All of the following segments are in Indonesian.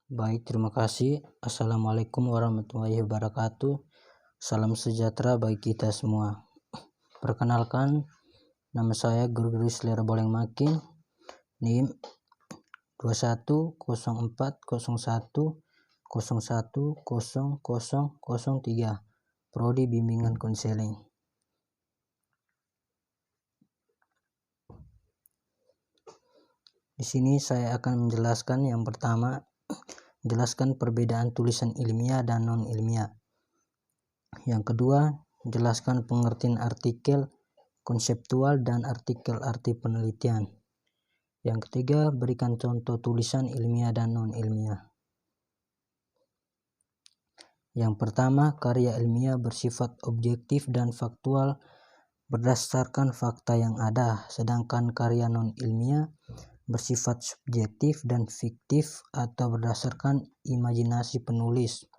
Baik, terima kasih. Assalamualaikum warahmatullahi wabarakatuh. Salam sejahtera bagi kita semua. Perkenalkan, nama saya Guru Selera Boleng Makin, NIM 210401010003, Prodi Bimbingan Konseling. Di sini saya akan menjelaskan yang pertama, jelaskan perbedaan tulisan ilmiah dan non-ilmiah. Yang kedua, jelaskan pengertian artikel konseptual dan artikel arti penelitian. Yang ketiga, berikan contoh tulisan ilmiah dan non-ilmiah. Yang pertama, karya ilmiah bersifat objektif dan faktual berdasarkan fakta yang ada, sedangkan karya non-ilmiah bersifat subjektif dan fiktif atau berdasarkan imajinasi penulis.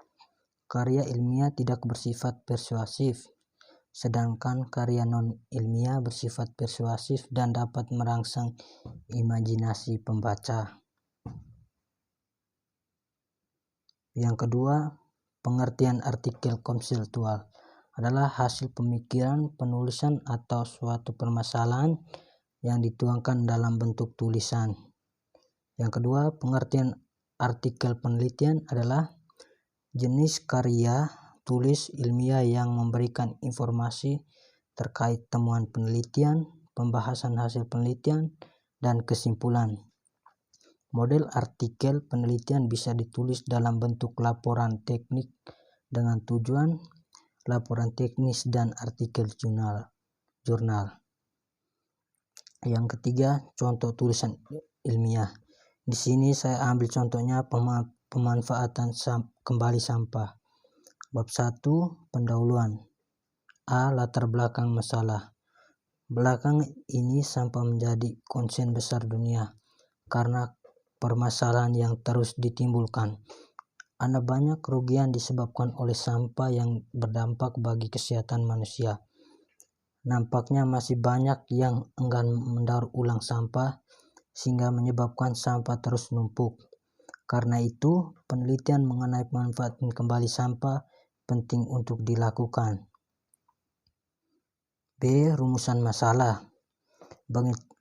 Karya ilmiah tidak bersifat persuasif, sedangkan karya non-ilmiah bersifat persuasif dan dapat merangsang imajinasi pembaca. Yang kedua, pengertian artikel konseptual adalah hasil pemikiran, penulisan atau suatu permasalahan yang dituangkan dalam bentuk tulisan. Yang kedua, pengertian artikel penelitian adalah jenis karya tulis ilmiah yang memberikan informasi terkait temuan penelitian, pembahasan hasil penelitian, dan kesimpulan. Model artikel penelitian bisa ditulis dalam bentuk laporan teknik dengan tujuan, laporan teknis, dan artikel jurnal. Yang ketiga, contoh tulisan ilmiah. Di sini saya ambil contohnya pemanfaatan kembali sampah. Bab 1, pendahuluan. A. Latar belakang masalah. Belakang ini sampah menjadi konsen besar dunia karena permasalahan yang terus ditimbulkan. Ada banyak kerugian disebabkan oleh sampah yang berdampak bagi kesehatan manusia. Nampaknya masih banyak yang enggan mendaur ulang sampah sehingga menyebabkan sampah terus numpuk. Karena itu, penelitian mengenai manfaat kembali sampah penting untuk dilakukan. B. Rumusan masalah.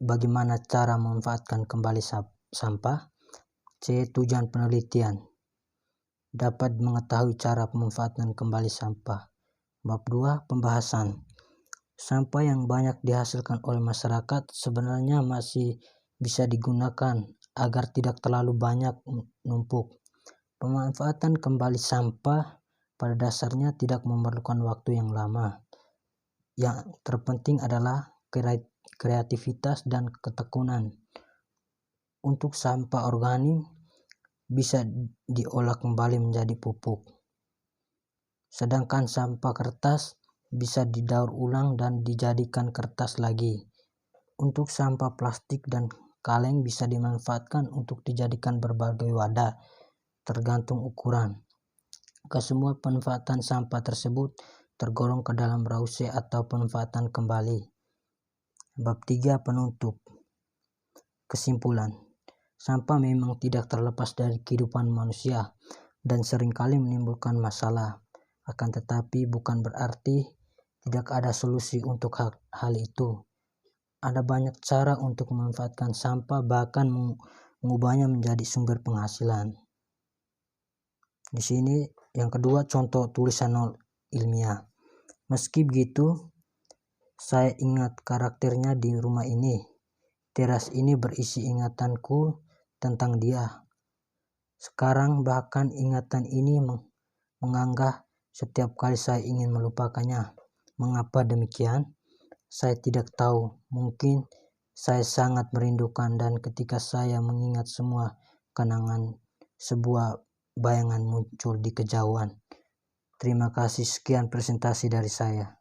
Bagaimana cara memanfaatkan kembali sampah? C. Tujuan penelitian. Dapat mengetahui cara pemanfaatan kembali sampah. Bab 2, pembahasan. Sampah yang banyak dihasilkan oleh masyarakat sebenarnya masih bisa digunakan agar tidak terlalu banyak numpuk. Pemanfaatan kembali sampah pada dasarnya tidak memerlukan waktu yang lama. Yang terpenting adalah kreativitas dan ketekunan. Untuk sampah organik bisa diolah kembali menjadi pupuk. Sedangkan sampah kertas bisa didaur ulang dan dijadikan kertas lagi. Untuk sampah plastik dan kaleng bisa dimanfaatkan untuk dijadikan berbagai wadah, tergantung ukuran. Kesemua pemanfaatan sampah tersebut tergolong ke dalam brause atau pemanfaatan kembali. Bab 3, penutup. Kesimpulan. Sampah memang tidak terlepas dari kehidupan manusia dan seringkali menimbulkan masalah. Akan tetapi bukan berarti tidak ada solusi untuk hal itu. Ada banyak cara untuk memanfaatkan sampah, bahkan mengubahnya menjadi sumber penghasilan. Di sini yang kedua, contoh tulisan ilmiah. Meski begitu, saya ingat karakternya di rumah ini. Teras ini berisi ingatanku tentang dia. Sekarang bahkan ingatan ini menganggah setiap kali saya ingin melupakannya. Mengapa demikian? Saya tidak tahu. Mungkin saya sangat merindukan, dan ketika saya mengingat semua kenangan, sebuah bayangan muncul di kejauhan. Terima kasih, sekian presentasi dari saya.